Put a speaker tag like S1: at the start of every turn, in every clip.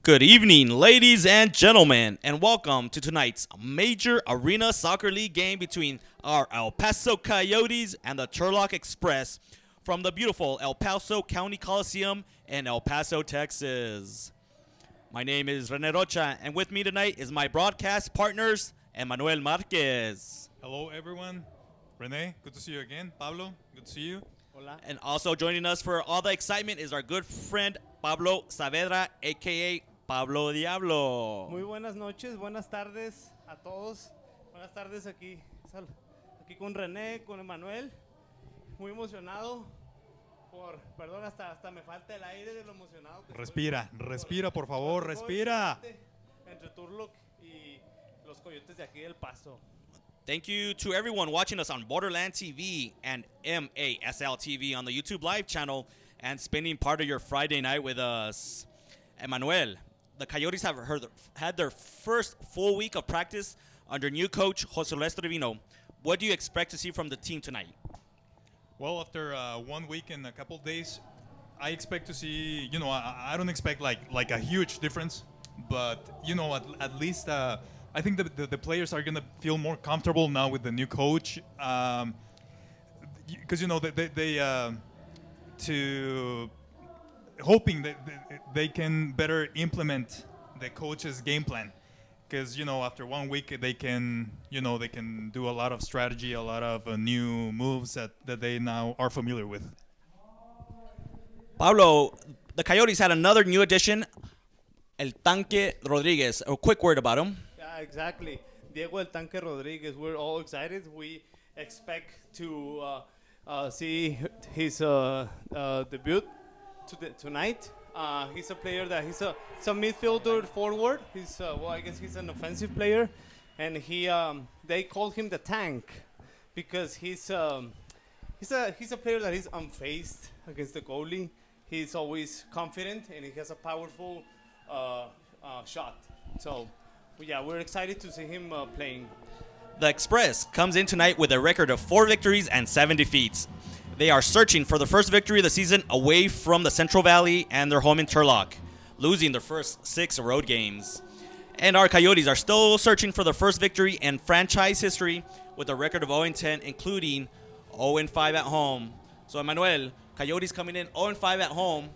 S1: Good evening, ladies and gentlemen, and welcome to tonight's major arena soccer league game between our El Paso Coyotes and the Turlock Express from the beautiful El Paso County Coliseum in El Paso, Texas. My name is Rene Rocha, and with me tonight is my broadcast partners, Emmanuel Marquez.
S2: Hello, everyone. Rene, good to see you again. Pablo, good to see you.
S1: Hola. And also joining us for all the excitement is our good friend Pablo Saavedra, a.k.a. Pablo Diablo.
S3: Muy buenas noches, buenas tardes a todos. Buenas tardes aquí con René, con Emanuel. Muy emocionado perdón, hasta me falta el aire de lo emocionado que
S2: Respira, por favor, respira.
S3: Entre Turlock y los Coyotes de aquí del Paso.
S1: Thank you to everyone watching us on Borderland TV and MASL TV on the YouTube Live channel and spending part of your Friday night with us. Emmanuel, the Coyotes have had their first full week of practice under new coach Jose Luis Trevino. What do you expect to see from the team tonight?
S2: Well, after 1 week and a couple days, I expect to see, I don't expect like a huge difference, but, at least I think the players are going to feel more comfortable now with the new coach. Because, hoping that they can better implement the coach's game plan. Because, after 1 week, they can do a lot of strategy, a lot of new moves that they now are familiar with.
S1: Pablo, the Coyotes had another new addition, El Tanque Rodriguez. A quick word about him.
S3: Yeah, exactly. Diego El Tanque Rodriguez. We're all excited. We expect to see his debut tonight. He's a player that he's a midfielder forward. I guess he's an offensive player, and they call him the Tank because he's a player that is unfazed against the goalie. He's always confident and he has a powerful shot. So, yeah, we're excited to see him playing.
S1: The Express comes in tonight with a record of 4 victories and 7 defeats. They are searching for the first victory of the season away from the Central Valley and their home in Turlock, losing their first 6 road games. And our Coyotes are still searching for their first victory in franchise history with a record of 0-10, including 0-5 at home. So, Emmanuel, Coyotes coming in 0-5 at home,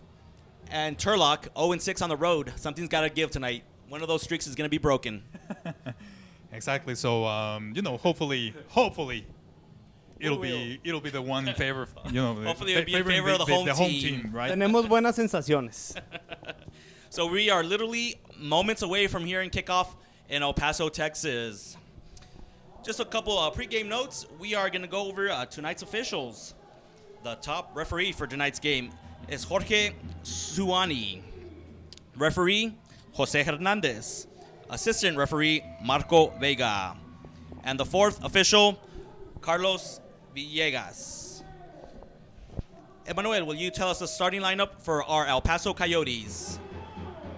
S1: and Turlock 0-6 on the road. Something's got to give tonight. One of those streaks is going to be broken.
S2: Exactly. So, hopefully. It'll be the one in favor,
S1: Hopefully it'll be in favor of the home
S2: team, right?
S3: Tenemos buenas sensaciones.
S1: So we are literally moments away from hearing kickoff in El Paso, Texas. Just a couple of pregame notes. We are going to go over tonight's officials. The top referee for tonight's game is Jorge Suani. Referee, Jose Hernandez. Assistant referee, Marco Vega. And the fourth official, Carlos Villegas. Emmanuel, will you tell us the starting lineup for our El Paso Coyotes?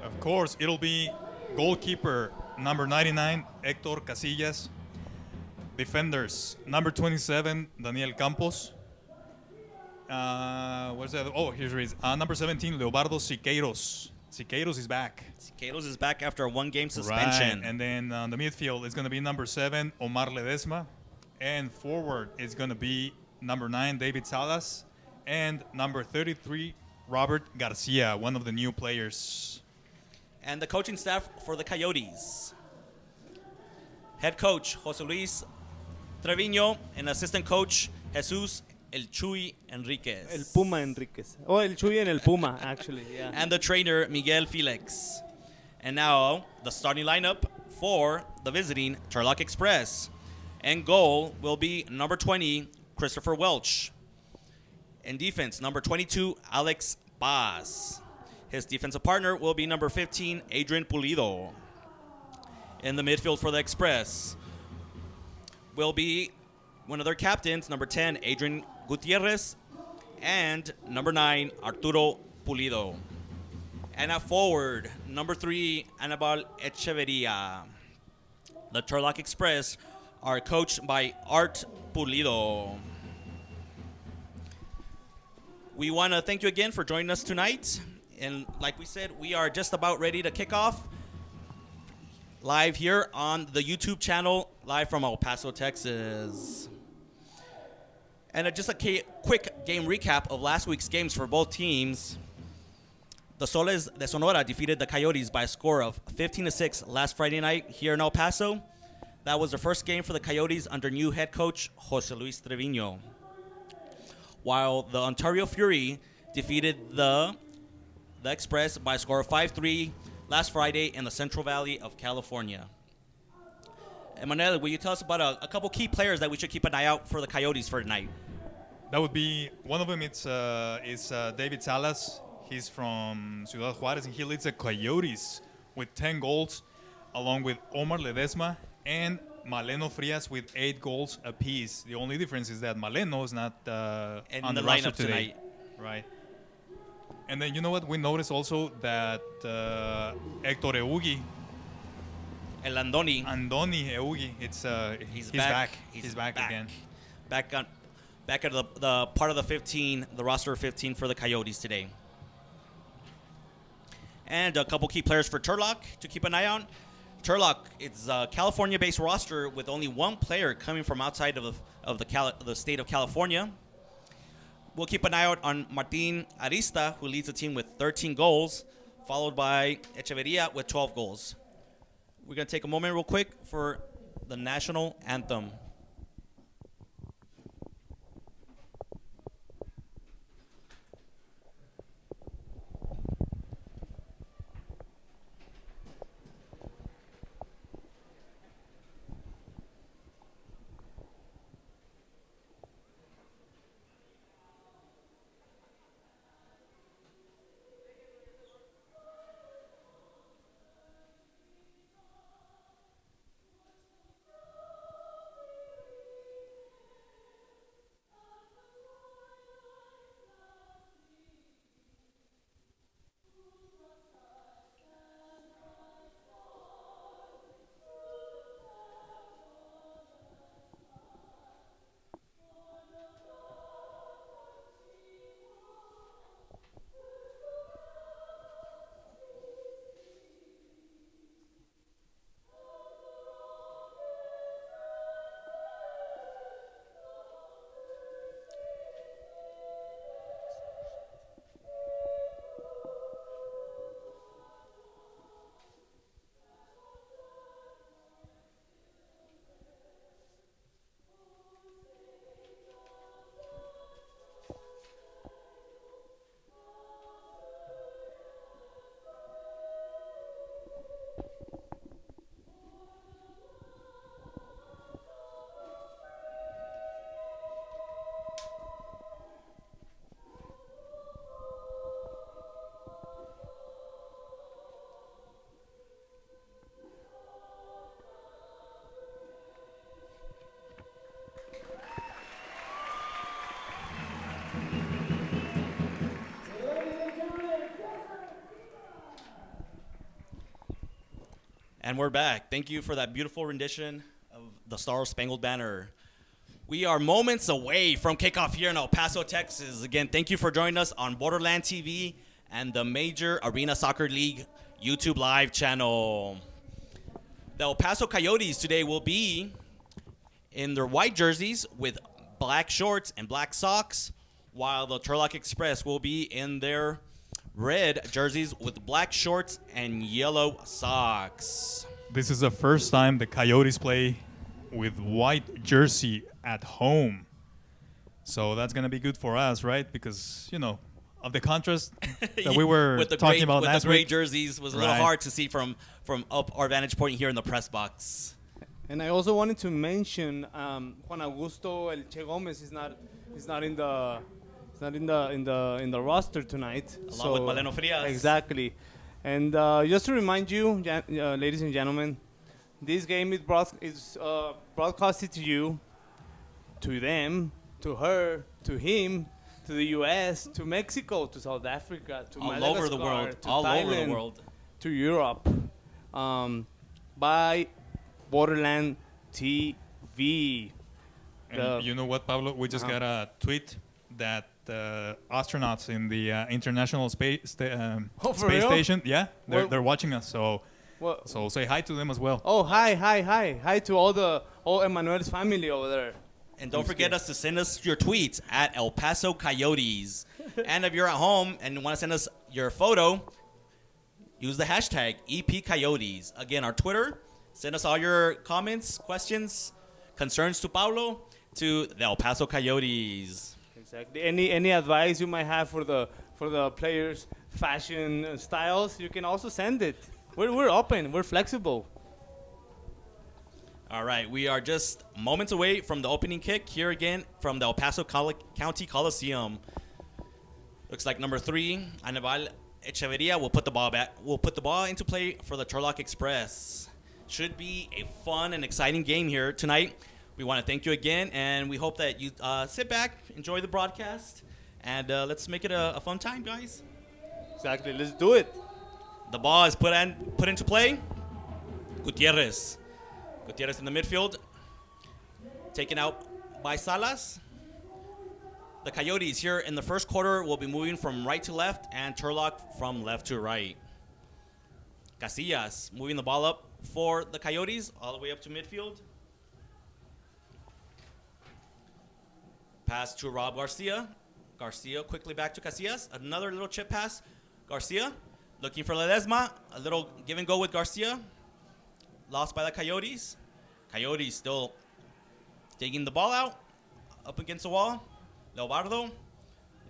S2: Of course, it'll be goalkeeper number 99, Hector Casillas. Defenders, number 27, Daniel Campos. What's that? Oh, here he is. Number 17, Leobardo Siqueiros. Siqueiros is back.
S1: Siqueiros is back after a 1-game suspension.
S2: Right. And then on the midfield, it's going to be number 7, Omar Ledesma. And forward is going to be number 9, David Salas. And number 33, Robert Garcia, one of the new players.
S1: And the coaching staff for the Coyotes. Head coach, Jose Luis Trevino, and assistant coach, Jesus El Chuy Enriquez.
S3: El Puma Enriquez. Oh, El Chuy and El Puma, actually, yeah.
S1: And the trainer, Miguel Felix. And now, the starting lineup for the visiting Turlock Express. And goal will be number 20, Christopher Welch. In defense, number 22, Alex Paz. His defensive partner will be number 15, Adrian Pulido. In the midfield for the Express will be one of their captains, number 10, Adrian Gutierrez, and number 9, Arturo Pulido. And at forward, number 3, Anibal Echeverria. The Turlock Express are coached by Art Pulido. We want to thank you again for joining us tonight. And like we said, we are just about ready to kick off live here on the YouTube channel, live from El Paso, Texas. And just a quick game recap of last week's games for both teams. The Soles de Sonora defeated the Coyotes by a score of 15-6 last Friday night here in El Paso. That was the first game for the Coyotes under new head coach Jose Luis Trevino. While the Ontario Fury defeated the Express by a score of 5-3 last Friday in the Central Valley of California. Emanuel, will you tell us about a couple key players that we should keep an eye out for the Coyotes for tonight?
S2: That would be one of them. Is David Salas. He's from Ciudad Juarez, and he leads the Coyotes with 10 goals, along with Omar Ledesma and Maleno Frias with 8 goals apiece. The only difference is that Maleno is not on the roster
S1: lineup
S2: today.
S1: tonight.
S2: Right. And then you know what? We noticed also that Hector Eugi,
S1: El Andoni.
S2: Andoni Eugi, he's
S1: back.
S2: back. He's back again.
S1: Back at the part of the 15, the roster of 15 for the Coyotes today. And a couple key players for Turlock to keep an eye on. Turlock, it's a California-based roster with only one player coming from outside of the state of California. We'll keep an eye out on Martin Arista, who leads the team with 13 goals, followed by Echeverria with 12 goals. We're going to take a moment real quick for the national anthem. And we're back. Thank you for that beautiful rendition of the Star Spangled Banner. We are moments away from kickoff here in El Paso, Texas. Again, thank you for joining us on Borderland TV and the Major Arena Soccer League YouTube live channel. The El Paso Coyotes today will be in their white jerseys with black shorts and black socks, while the Turlock Express will be in their red jerseys with black shorts and yellow socks.
S2: This is the first time the Coyotes play with white jersey at home. So that's going to be good for us, right? Because, you know, of the contrast that we were talking about
S1: with
S2: last
S1: the gray
S2: week.
S1: jerseys was a little hard to see from up our vantage point here in the press box.
S3: And I also wanted to mention Juan Augusto El Che Gomez is not in the roster tonight.
S1: Along with Maleno Frias.
S3: Exactly. And just to remind you, ladies and gentlemen, this game is broadcasted to you, to them, to her, to him, to the U.S., to Mexico, to South Africa, to Madagascar,
S1: over the world,
S3: to
S1: all
S3: Thailand,
S1: over the world,
S3: to Europe, by Borderland TV.
S2: And you know what, Pablo? We just got a tweet that astronauts in the International Space
S3: Oh, for
S2: Space
S3: real?
S2: Station. Yeah,
S3: Well-
S2: they're watching us. So
S3: Well,
S2: say hi to them as well.
S3: oh, hi to all Emmanuel's family over there.
S1: And don't forget us to send us your tweets at El Paso Coyotes. And if you're at home and want to send us your photo, use the hashtag EP Coyotes. Again, our Twitter. Send us all your comments, questions, concerns to Paulo to the El Paso Coyotes.
S3: Exactly. Any advice you might have for the players' fashion styles, you can also send it. We're open. We're flexible.
S1: All right, we are just moments away from the opening kick here again from the El Paso County Coliseum. Looks like number 3, Aníbal Echeverria will put the ball back. Will put the ball into play for the Turlock Express. Should be a fun and exciting game here tonight. We want to thank you again, and we hope that you sit back, enjoy the broadcast, and let's make it a fun time, guys.
S3: Exactly. Let's do it.
S1: The ball is put into play. Gutierrez in the midfield, taken out by Salas. The Coyotes here in the first quarter will be moving from right to left and Turlock from left to right. Casillas moving the ball up for the Coyotes all the way up to midfield. Pass to Rob Garcia. Garcia quickly back to Casillas. Another little chip pass. Garcia looking for Ledesma. A little give and go with Garcia. Lost by the Coyotes. Coyotes still taking the ball out. Up against the wall. Leobardo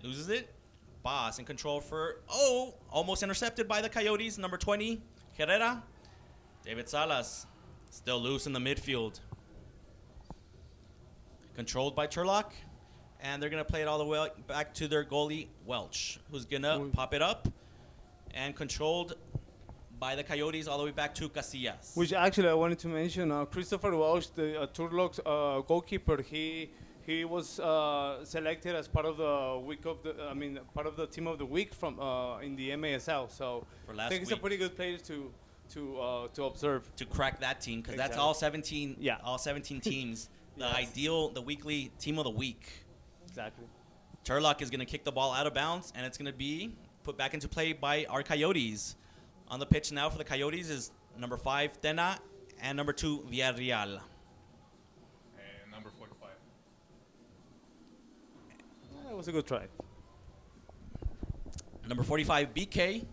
S1: loses it. Boss in control for... Oh! Almost intercepted by the Coyotes. Number 20, Herrera. David Salas still loose in the midfield. Controlled by Turlock. And they're going to play it all the way back to their goalie, Welch, who's going to pop it up. And controlled by the Coyotes all the way back to Casillas.
S3: Which actually I wanted to mention, Christopher Welsh, the Turlock's goalkeeper, he was selected as part of the part of the team of the week from in the MASL. So
S1: For last
S3: I think he's a
S1: week.
S3: pretty good player to observe.
S1: To crack that team, because that's
S3: Exactly.
S1: all 17.
S3: Yeah.
S1: All 17 teams. The
S3: Yes.
S1: ideal, the weekly team of the week.
S3: Exactly.
S1: Turlock is going to kick the ball out of bounds, and it's going to be put back into play by our Coyotes. On the pitch now for the Coyotes is number 5, Tena, and number 2, Villarreal.
S2: And number 45.
S3: That was a good try.
S1: Number 45, BK.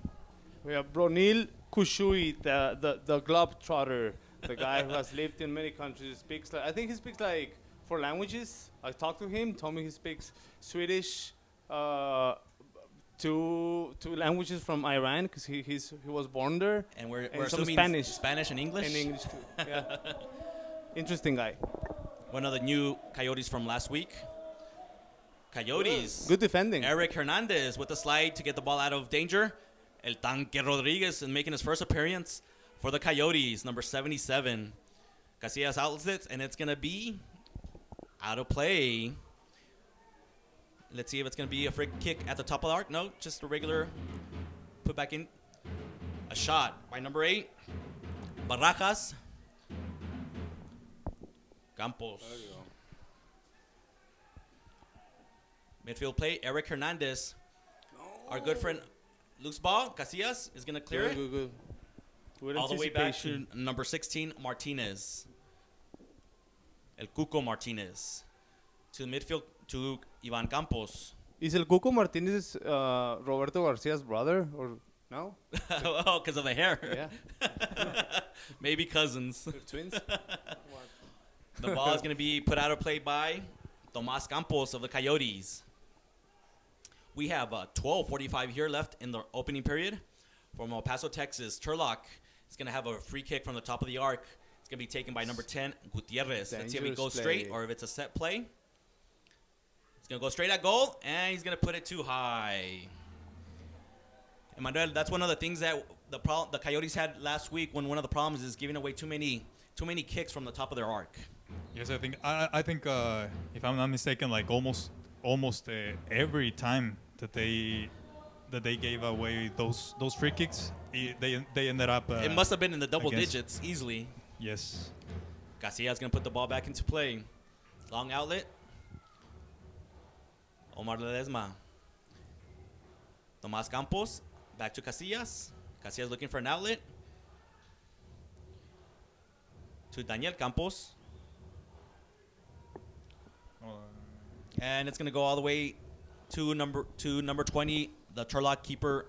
S3: We have Bronil Kushui, the globetrotter, the guy who has lived in many countries. Speaks I think he speaks like 4 languages. I talked to him, told me he speaks Swedish, 2 languages from Iran because he was born there.
S1: And we're
S3: some
S1: assuming
S3: Spanish.
S1: and English.
S3: And English too. Yeah. Interesting guy.
S1: One of the new Coyotes from last week. Coyotes.
S3: Good defending.
S1: Eric Hernandez with the slide to get the ball out of danger. El Tanque Rodriguez is making his first appearance for the Coyotes, number 77. Casillas outlets, and it's going to be out of play. Let's see if it's going to be a free kick at the top of the arc. No, just a regular put back in. A shot by number 8, Barajas. Campos. Midfield play, Eric Hernandez. Our good friend, loose ball. Casillas is going to clear it.
S3: Good. Good
S1: All the way back to
S3: anticipation.
S1: number 16, Martinez. El Cuco Martinez. To the midfield, to Ivan Campos.
S3: Is El Cuco Martinez Roberto Garcia's brother or no?
S1: Oh, because of the hair.
S3: Yeah,
S1: Maybe cousins.
S3: they're twins.
S1: The ball is going to be put out of play by Tomas Campos of the Coyotes. We have 12:45 here left in the opening period. From El Paso, Texas, Turlock is going to have a free kick from the top of the arc. It's going to be taken by number 10, Gutierrez. Let's see if he
S3: Dangerous
S1: goes straight
S3: play.
S1: or if it's a set play. He's going to go straight at goal, and he's going to put it too high. And Manuel, that's one of the things that the Coyotes had last week. When one of the problems is giving away too many kicks from the top of their arc.
S2: Yes, I think if I'm not mistaken, like almost every time that they gave away those free kicks, they ended up.
S1: It must have been in the double
S2: against-
S1: digits easily.
S2: Yes.
S1: Garcia's going to put the ball back into play. Long outlet. Omar Ledesma. Tomas Campos. Back to Casillas. Casillas looking for an outlet. To Daniel Campos. And it's going to go all the way to number 20, the Turlock keeper,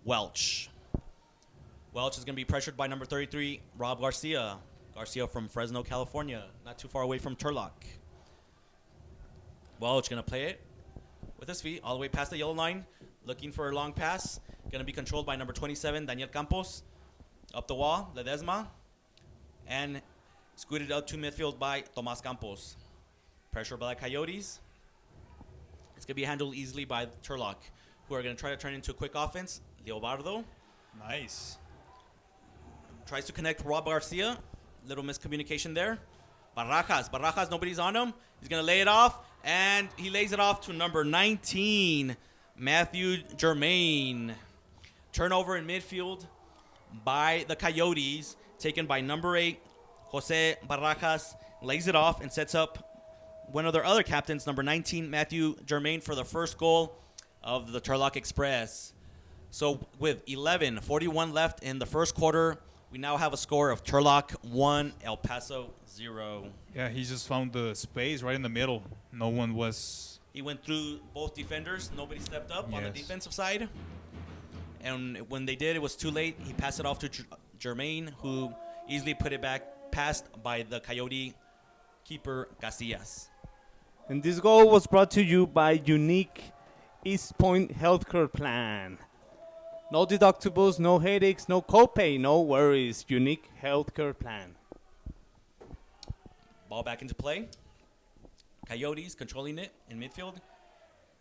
S1: Welch. Welch is going to be pressured by number 33, Rob Garcia. Garcia from Fresno, California, not too far away from Turlock. Welch going to play it with his feet all the way past the yellow line, looking for a long pass. Going to be controlled by number 27, Daniel Campos. Up the wall, Ledesma. And scooted out to midfield by Tomas Campos. Pressure by the Coyotes. It's going to be handled easily by Turlock, who are going to try to turn into a quick offense. Leobardo
S2: Nice.
S1: tries to connect Rob Garcia. Little miscommunication there. Barajas, nobody's on him. He's going to lay it off, and he lays it off to number 19, Matthew Germain. Turnover in midfield by the Coyotes, taken by number 8, Jose Barajas. Lays it off and sets up one of their other captains, number 19, Matthew Germain, for the first goal of the Turlock Express. So with 11:41 left in the first quarter, we now have a score of Turlock 1, El Paso 0.
S2: Yeah, he just found the space right in the middle. No one was.
S1: He went through both defenders. Nobody stepped up on the
S2: Yes.
S1: defensive side. And when they did, it was too late. He passed it off to Germain, who easily put it back passed by the Coyote keeper, Casillas.
S3: And this goal was brought to you by Unique East Point Healthcare Plan. No deductibles, no headaches, no copay, no worries. Unique Healthcare Plan.
S1: Ball back into play. Coyotes controlling it in midfield,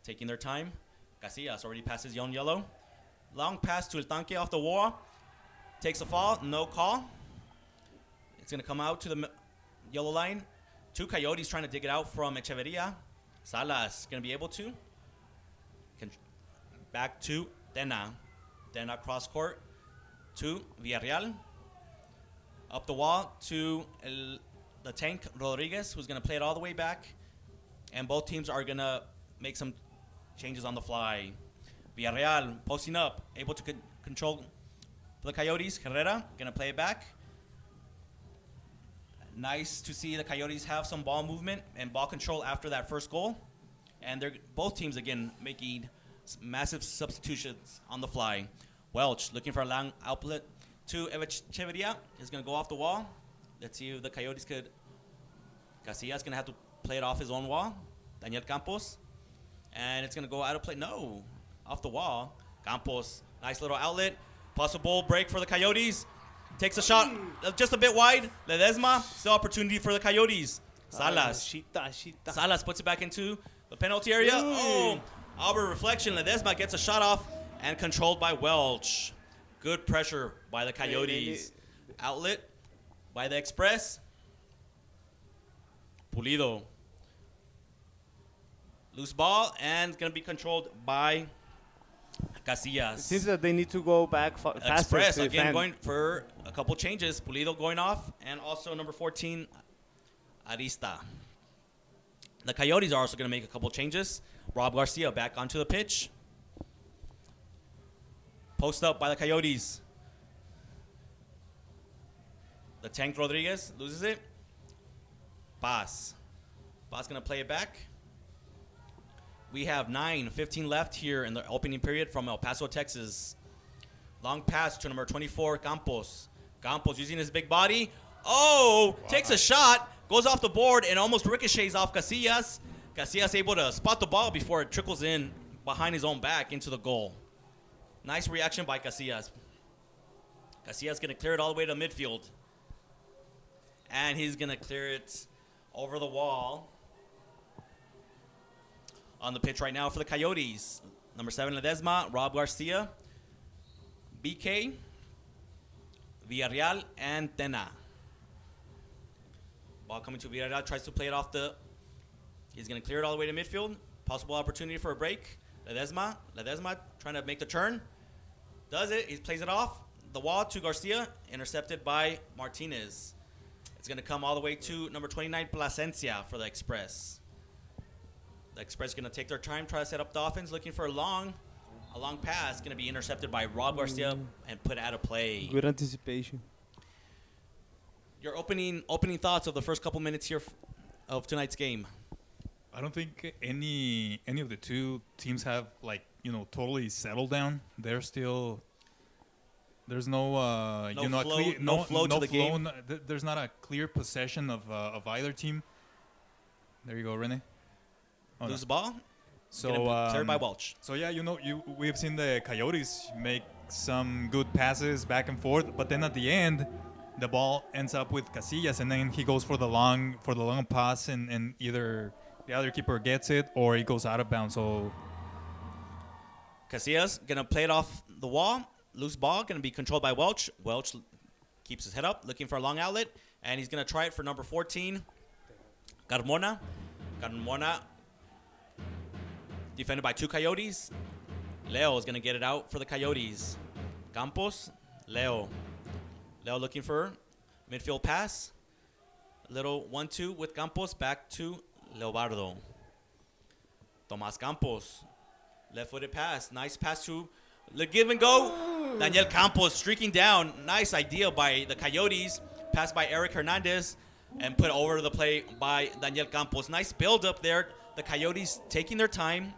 S1: taking their time. Casillas already passes on yellow. Long pass to El Tanque off the wall. Takes a fall, no call. It's going to come out to the yellow line. Two Coyotes trying to dig it out from Echeverria. Salas going to be able to. Back to Tena. Tena cross court to Villarreal. Up the wall to the tank Rodriguez, who's going to play it all the way back. And both teams are going to make some changes on the fly. Villarreal posting up, able to control for the Coyotes. Herrera going to play it back. Nice to see the Coyotes have some ball movement and ball control after that first goal. And they're both teams, again, making massive substitutions on the fly. Welch looking for a long outlet to Echeverria. Is going to go off the wall. Let's see if the Coyotes could. Casillas going to have to play it off his own wall. Daniel Campos. And it's going to go out of play. No, off the wall. Campos, nice little outlet. Possible break for the Coyotes. Takes a shot just a bit wide. Ledesma, still opportunity for the Coyotes. Salas. Salas puts it back into the penalty area. Oh, Albert reflection. Ledesma gets a shot off and controlled by Welch. Good pressure by the Coyotes. Outlet by the Express. Pulido. Loose ball and going to be controlled by Casillas.
S3: It seems that they need to go back faster.
S1: Express
S3: to
S1: again
S3: defend.
S1: going for a couple changes. Pulido going off, and also number 14, Arista. The Coyotes are also going to make a couple changes. Rob Garcia back onto the pitch. Post up by the Coyotes. The Tank Rodriguez loses it. Paz going to play it back. We have 9:15 left here in the opening period from El Paso, Texas. Long pass to number 24, Campos. Campos using his big body. Oh, takes a shot, goes off the board, and almost ricochets off Casillas. Casillas able to spot the ball before it trickles in behind his own back into the goal. Nice reaction by Casillas. Casillas going to clear it all the way to midfield. And he's going to clear it over the wall. On the pitch right now for the Coyotes. Number 7, Ledesma, Rob Garcia, BK, Villarreal, and Tena. Ball coming to Villarreal, tries to play it off the. He's going to clear it all the way to midfield. Possible opportunity for a break. Ledesma trying to make the turn. Does it. He plays it off the wall to Garcia, intercepted by Martinez. It's going to come all the way to number 29, Plasencia, for the Express. The Express going to take their time, try to set up the offense, looking for a long pass. Going to be intercepted by Rob Garcia and put out of play.
S3: Good anticipation.
S1: Your opening thoughts of the first couple minutes here of tonight's game.
S2: I don't think any of the two teams have totally settled down. They're still there's no
S1: flow to the game.
S2: There's not a clear possession of either team. There you go, Rene. Oh,
S1: Lose the ball.
S2: So
S1: cleared by Welch.
S2: So yeah, we've seen the Coyotes make some good passes back and forth, but then at the end, the ball ends up with Casillas, and then he goes for the long pass, and either the other keeper gets it or it goes out of bounds. So
S1: Casillas gonna play it off the wall. Loose ball gonna be controlled by Welch. Welch keeps his head up, looking for a long outlet, and he's gonna try it for number 14, Carmona. Carmona defended by two Coyotes. Leo is gonna get it out for the Coyotes. Campos, Leo looking for midfield pass. Little 1-2 with Campos back to Leobardo. Tomas Campos, left-footed pass. Nice pass to the give and go. Daniel Campos streaking down. Nice idea by the Coyotes. Pass by Eric Hernandez and put over the play by Daniel Campos. Nice build up there. The Coyotes taking their time.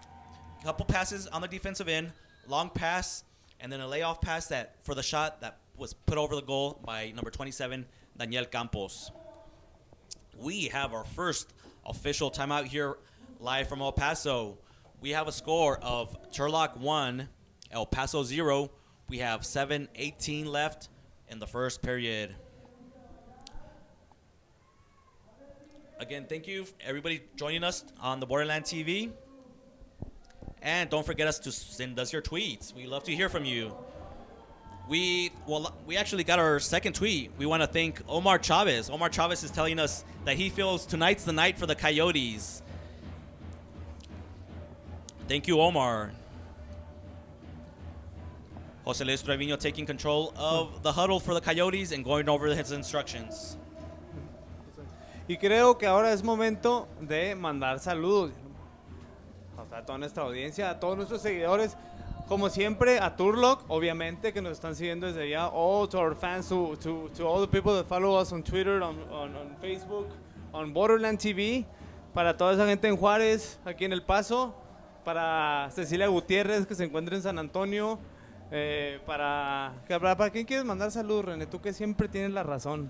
S1: Couple passes on the defensive end. Long pass and then a layoff pass for the shot that was put over the goal by number 27, Daniel Campos. We have our first official timeout here live from El Paso. We have a score of Turlock 1, El Paso 0. We have 7:18 left in the first period. Again, thank you everybody joining us on the Borderland TV. And don't forget us to send us your tweets. We love to hear from you. We actually got our second tweet. We want to thank Omar Chavez. Omar Chavez is telling us that he feels tonight's the night for the Coyotes. Thank you, Omar. Jose Luis Trevino taking control of the huddle for the Coyotes and going over his instructions.
S3: Y creo que ahora es momento de mandar saludos a toda nuestra audiencia, a todos nuestros seguidores. Como siempre, a Turlock, obviamente, que nos están siguiendo desde allá. All to our fans, to all the people that follow us on Twitter, on Facebook, on Borderland TV. Para toda esa gente en Juárez, aquí en El Paso. Para Cecilia Gutiérrez, que se encuentra en San Antonio. ¿Para quién quieres mandar saludos, René? Tú que siempre tienes la razón.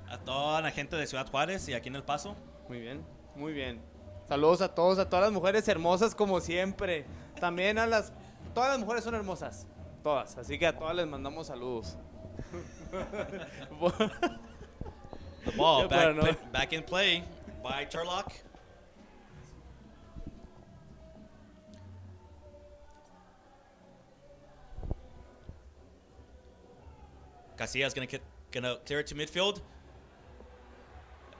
S1: A toda la gente de Ciudad Juárez y aquí en El Paso.
S3: Muy bien, muy bien. Saludos a todos, a todas las mujeres hermosas como siempre. También todas las mujeres son hermosas, todas. Así que a todas les mandamos saludos.
S1: The ball back in play by Turlock. Casillas gonna clear it to midfield.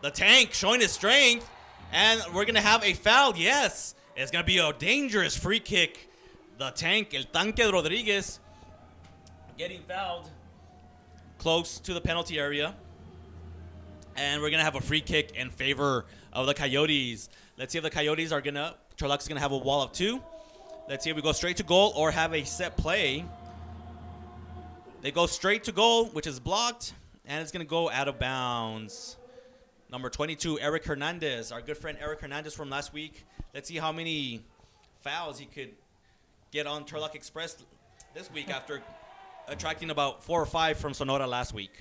S1: The tank showing his strength, and we're gonna have a foul. Yes, it's gonna be a dangerous free kick. The tank, El Tanque Rodriguez, getting fouled close to the penalty area, and we're gonna have a free kick in favor of the Coyotes. Let's see if the Coyotes Turlock's gonna have a wall of two. Let's see if we go straight to goal or have a set play. They go straight to goal, which is blocked, and it's going to go out of bounds. Number 22, Eric Hernandez, our good friend Eric Hernandez from last week. Let's see how many fouls he could get on Turlock Express this week after attracting about 4 or 5 from Sonora last week.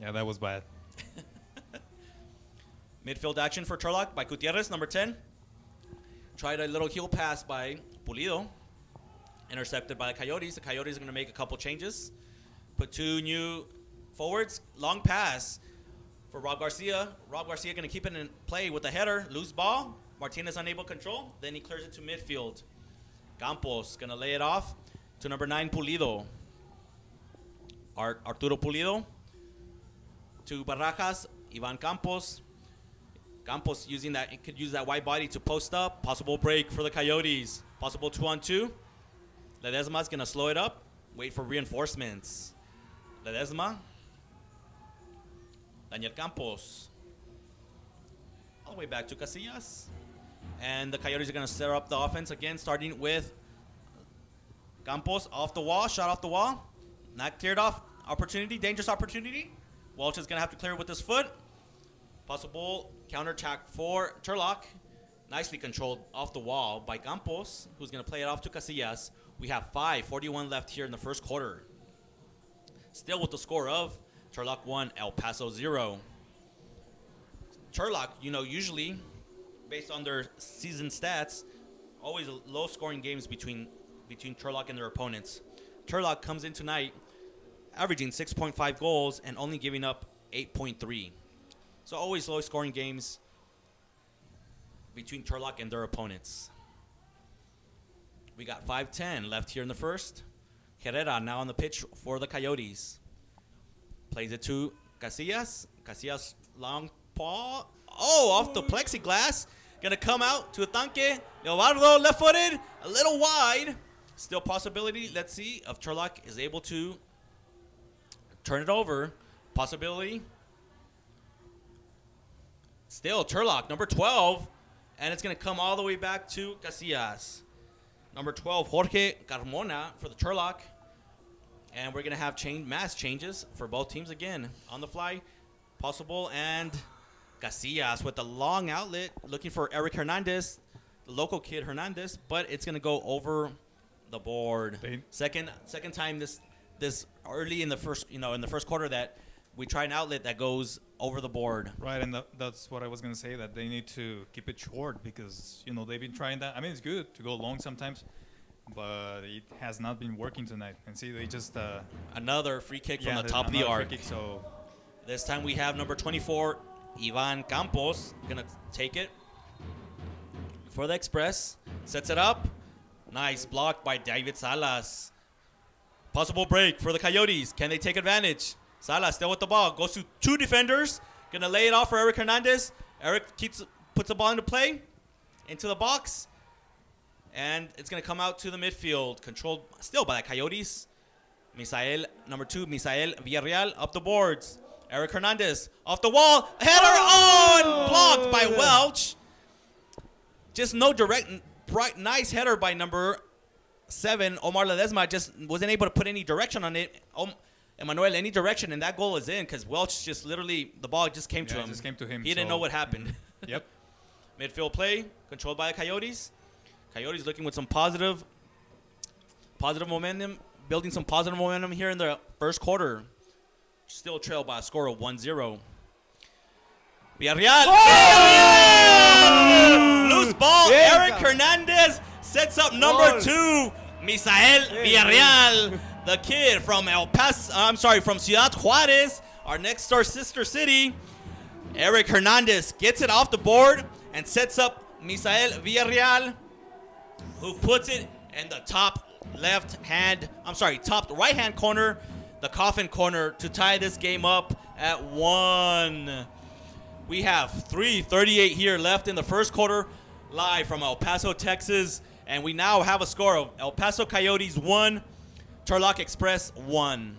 S2: Yeah, that was bad.
S1: Midfield action for Turlock by Gutierrez, number 10. Tried a little heel pass by Pulido. Intercepted by the Coyotes. The Coyotes are going to make a couple changes. Put 2 new forwards. Long pass for Rob Garcia. Rob Garcia going to keep it in play with a header. Loose ball. Martinez unable to control. Then he clears it to midfield. Campos going to lay it off to number 9, Pulido. Arturo Pulido. To Barajas. Ivan Campos. Campos could use that wide body to post up. Possible break for the Coyotes. Possible 2-on-2. Ledesma's going to slow it up. Wait for reinforcements. Ledesma. Daniel Campos. All the way back to Casillas. And the Coyotes are going to set up the offense again, starting with Campos off the wall, shot off the wall. Not cleared off. Opportunity, dangerous opportunity. Welch is going to have to clear with his foot. Possible counter attack for Turlock. Nicely controlled off the wall by Campos, who's going to play it off to Casillas. We have 5:41 left here in the first quarter. Still with the score of Turlock 1, El Paso 0. Turlock, usually, based on their season stats, always low-scoring games between Turlock and their opponents. Turlock comes in tonight averaging 6.5 goals and only giving up 8.3. So always low-scoring games between Turlock and their opponents. We got 5:10 left here in the first. Herrera now on the pitch for the Coyotes. Plays it to Casillas. Casillas long paw. Oh, off the plexiglass. Gonna come out to a tanque. Leobardo left-footed. A little wide. Still possibility, let's see, if Turlock is able to turn it over. Possibility. Still Turlock, number 12. And it's going to come all the way back to Casillas. Number 12, Jorge Carmona for the Turlock. And we're going to have mass changes for both teams again. On the fly, possible. And Casillas with the long outlet, looking for Eric Hernandez, the local kid Hernandez. But it's going to go over the board. Second time this early in the first quarter that we try an outlet that goes over the board.
S2: Right, and that's what I was going to say, that they need to keep it short because, they've been trying that. I mean, it's good to go long sometimes, but it has not been working tonight. And see, they just...
S1: another free kick from the top of the arc.
S2: So
S1: this time we have number 24, Ivan Campos, going to take it for the Express. Sets it up. Nice block by David Salas. Possible break for the Coyotes. Can they take advantage? Salas still with the ball. Goes to two defenders. Going to lay it off for Eric Hernandez. Eric puts the ball into play. Into the box. And it's going to come out to the midfield. Controlled still by the Coyotes. Number 2, Misael Villarreal up the boards. Eric Hernandez off the wall. Header on! Blocked by Welch. Just no direct... nice header by number 7, Omar Ledesma. Just wasn't able to put any direction on it. Emmanuel, any direction, and that goal is in because Welch just literally, the ball just came to him.
S2: It just came to him.
S1: He didn't know what happened.
S2: Yep.
S1: Midfield play, controlled by the Coyotes. Coyotes looking with some positive momentum, building some positive momentum here in the first quarter. Still trailed by a score of 1-0. Villarreal! Villarreal! Loose ball. Eric Hernandez sets up number 2, Misael Villarreal. The kid from from Ciudad Juarez, our next door sister city. Eric Hernandez gets it off the board and sets up Misael Villarreal, who puts it in the top right-hand corner, the coffin corner, to tie this game up at 1. We have 3:38 here left in the first quarter, live from El Paso, Texas, and we now have a score of El Paso Coyotes 1, Turlock Express 1.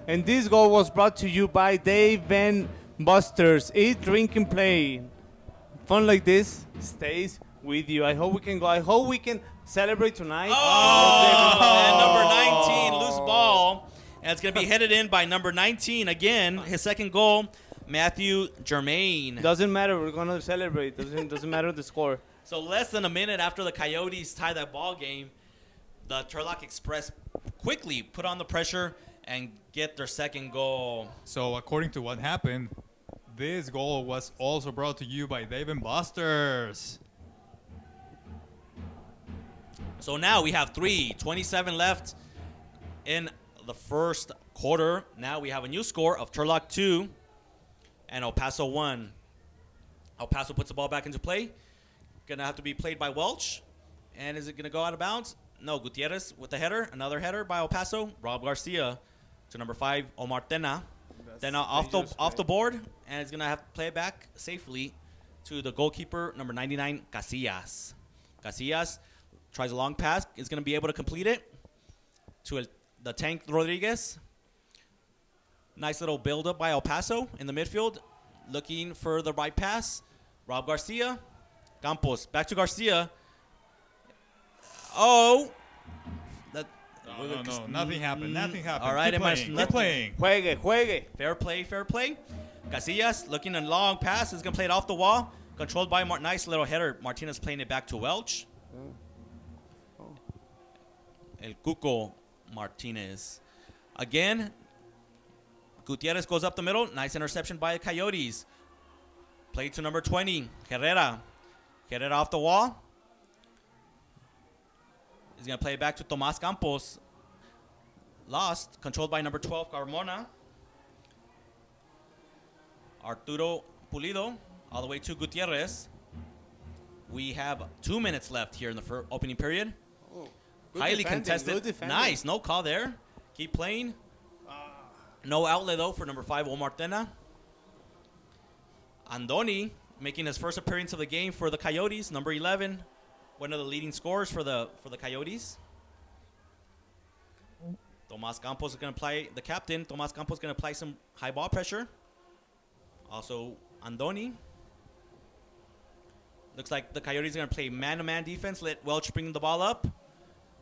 S3: And this goal was brought to you by Dave and Buster's. Eat, drink, and play. Fun like this stays with you. I hope we can celebrate tonight.
S1: And number 19, loose ball. And it's going to be headed in by number 19 again. His second goal, Matthew Germain.
S3: Doesn't matter. We're going to celebrate. Doesn't matter the score.
S1: So less than a minute after the Coyotes tie that ball game, the Turlock Express quickly put on the pressure and get their second goal.
S2: So according to what happened, this goal was also brought to you by Dave and Buster's.
S1: So now we have 3:27 left in the first quarter. Now we have a new score of Turlock 2 and El Paso 1. El Paso puts the ball back into play. Gonna have to be played by Welch. And is it gonna go out of bounds? No, Gutierrez with the header. Another header by El Paso. Rob Garcia to number 5, Omar Tena. Then off the board, and it's gonna have to play it back safely to the goalkeeper, number 99, Casillas. Casillas tries a long pass. Is gonna be able to complete it to the Tank Rodriguez. Nice little build-up by El Paso in the midfield. looking for the right pass. Rob Garcia. Campos. Back to Garcia. Oh.
S2: No. Nothing happened.
S1: All right,
S2: Keep playing.
S3: Juegue.
S1: Fair play. Casillas looking a long pass. Is going to play it off the wall. Controlled by nice little header. Martinez playing it back to Welch. El Cuco Martinez. Again, Gutierrez goes up the middle. Nice interception by the Coyotes. Play to number 20, Herrera. Herrera off the wall. He's going to play it back to Tomas Campos. Lost. Controlled by number 12, Carmona. Arturo Pulido. All the way to Gutierrez. We have 2 minutes left here in the opening period.
S3: Oh,
S1: Highly contested. Nice. No call there. Keep playing. No outlet, though, for number 5, Omar Tena. Andoni making his first appearance of the game for the Coyotes. Number 11. One of the leading scorers for the Coyotes. Tomas Campos is going to play the captain. Tomas Campos is going to apply some high ball pressure. Also, Andoni. Looks like the Coyotes are going to play man-to-man defense. Let Welch bring the ball up.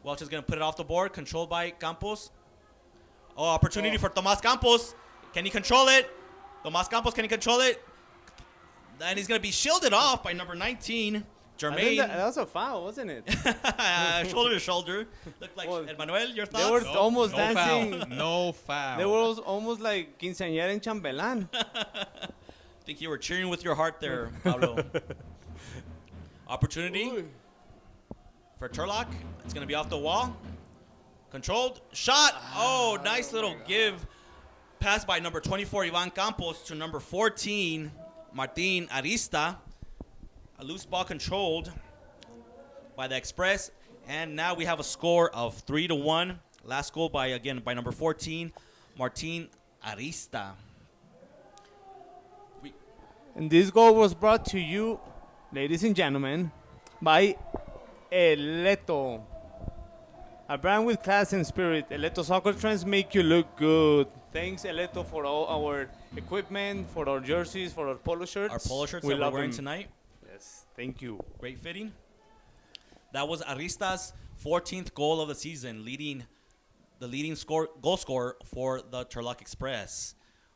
S1: Welch is going to put it off the board. Controlled by Campos. Oh, opportunity for Tomas Campos. Can he control it? Tomas Campos, can he control it? And he's going to be shielded off by number 19, Jermaine.
S3: That was a foul, wasn't it?
S1: Shoulder to shoulder. Looked like Emmanuel, your thoughts?
S3: They were almost dancing.
S2: Foul. No foul.
S3: They were almost like quinceañera en chambelán.
S1: I think you were cheering with your heart there, Pablo. Opportunity for Turlock. It's going to be off the wall. Controlled. Shot. Oh, nice little give. Pass by number 24, Ivan Campos, to number 14, Martin Arista. A loose ball controlled by the Express. And now we have a score of 3-1. Last goal by number 14, Martin Arista.
S3: And this goal was brought to you, ladies and gentlemen, by Eleto. A brand with class and spirit. Eleto soccer trends make you look good. Thanks, Eleto, for all our equipment, for our jerseys, for our polo shirts.
S1: Our polo shirts
S3: We
S1: that we're
S3: love
S1: wearing
S3: them.
S1: tonight.
S3: Yes, thank you.
S1: Great fitting. That was Arista's 14th goal of the season, leading the leading goal scorer for the Turlock Express.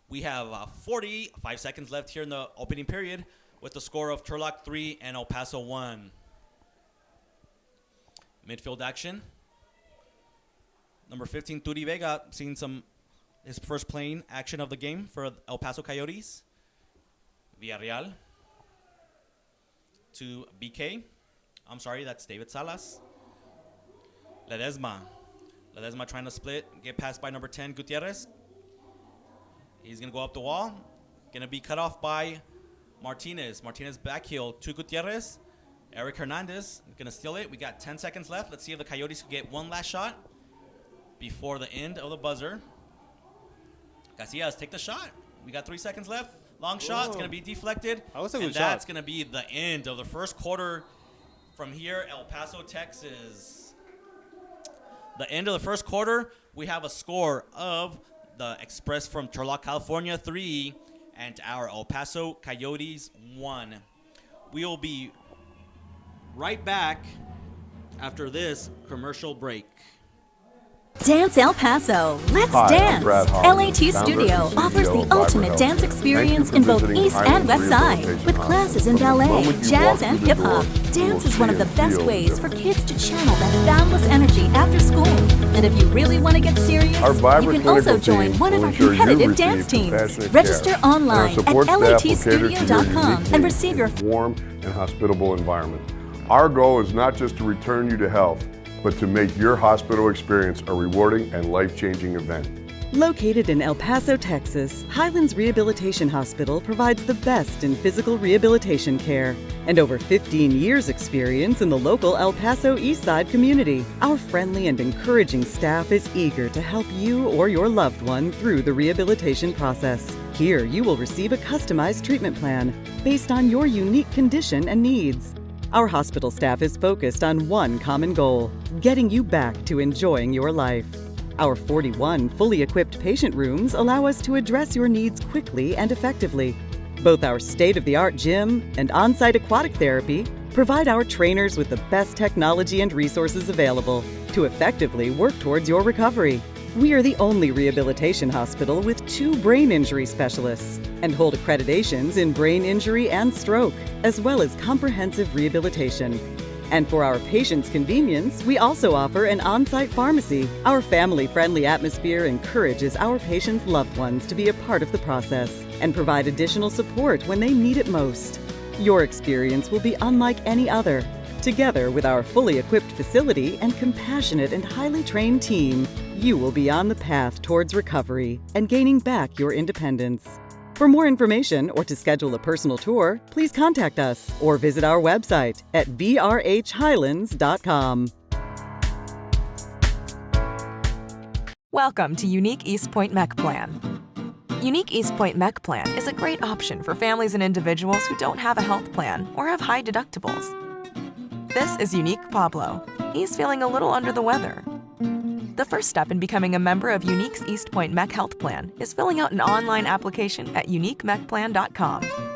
S1: We have 45 seconds left here in the opening period with the score of Turlock 3 and El Paso 1. Midfield action. Number 15, Turi Vega, seeing his first playing action of the game for El Paso Coyotes. Villarreal to BK. I'm sorry, that's David Salas. Ledesma trying to split. Get passed by number 10, Gutierrez. He's going to go up the wall. Going to be cut off by Martinez. Martinez back heel to Gutierrez. Eric Hernandez going to steal it. We got 10 seconds left. Let's see if the Coyotes can get one last shot before the end of the buzzer. Casillas, take the shot. We got 3 seconds left. Long shot. It's going to be deflected.
S3: That was a good
S1: and
S3: shot.
S1: that's going to be the end of the first quarter from here, El Paso, Texas. The end of the first quarter, we have a score of the Express from Turlock, California, 3, and our El Paso Coyotes, 1. We will be right back after this commercial break.
S4: Dance El Paso. Let's
S5: Hi, I'm
S4: dance.
S5: Brad Holland,
S4: LAT
S5: founder
S4: Studio
S5: and
S4: offers
S5: CEO
S4: the
S5: of Vibrant
S4: ultimate
S5: Health.
S4: dance
S5: Thank
S4: experience
S5: you for
S4: in both
S5: visiting
S4: East
S5: Highlands
S4: and West Side
S5: Rehabilitation
S4: with
S5: Hospital.
S4: classes in
S5: From the
S4: ballet,
S5: moment you
S4: jazz,
S5: walk
S4: and
S5: through the
S4: hip hop.
S5: door, you
S4: Dance
S5: will
S4: is one of
S5: see
S4: the
S5: and
S4: best
S5: feel
S4: ways for
S5: different.
S4: kids to channel that boundless energy after school. And if you really want to get serious,
S5: Our
S4: you
S5: Vibrant
S4: can also
S5: clinical
S4: join
S5: team
S4: one of
S5: will
S4: our
S5: ensure you
S4: competitive
S5: receive
S4: dance teams.
S5: compassionate
S4: Register
S5: care, and our
S4: online at
S5: support staff will cater to your
S4: latstudio.com
S5: unique
S4: and
S5: needs
S4: receive
S5: in
S4: your
S5: a warm and hospitable environment. Our goal is not just to return you to health, but to make your hospital experience a rewarding and life-changing event.
S6: Located in El Paso, Texas, Highlands Rehabilitation Hospital provides the best in physical rehabilitation care and over 15 years' experience in the local El Paso East Side community. Our friendly and encouraging staff is eager to help you or your loved one through the rehabilitation process. Here, you will receive a customized treatment plan based on your unique condition and needs. Our hospital staff is focused on one common goal: getting you back to enjoying your life. Our 41 fully equipped patient rooms allow us to address your needs quickly and effectively. Both our state-of-the-art gym and on-site aquatic therapy provide our trainers with the best technology and resources available to effectively work towards your recovery. We are the only rehabilitation hospital with 2 brain injury specialists and hold accreditations in brain injury and stroke, as well as comprehensive rehabilitation. And for our patients' convenience, we also offer an on-site pharmacy. Our family-friendly atmosphere encourages our patients' loved ones to be a part of the process and provide additional support when they need it most. Your experience will be unlike any other. Together with our fully equipped facility and compassionate and highly trained team, you will be on the path towards recovery and gaining back your independence. For more information or to schedule a personal tour, please contact us or visit our website at vrhhighlands.com.
S7: Welcome to Unique East Point Mech Plan. Unique East Point Mech Plan is a great option for families and individuals who don't have a health plan or have high deductibles. This is Unique Pablo. He's feeling a little under the weather. The first step in becoming a member of Unique's East Point Mech Health Plan is filling out an online application at uniquemechplan.com.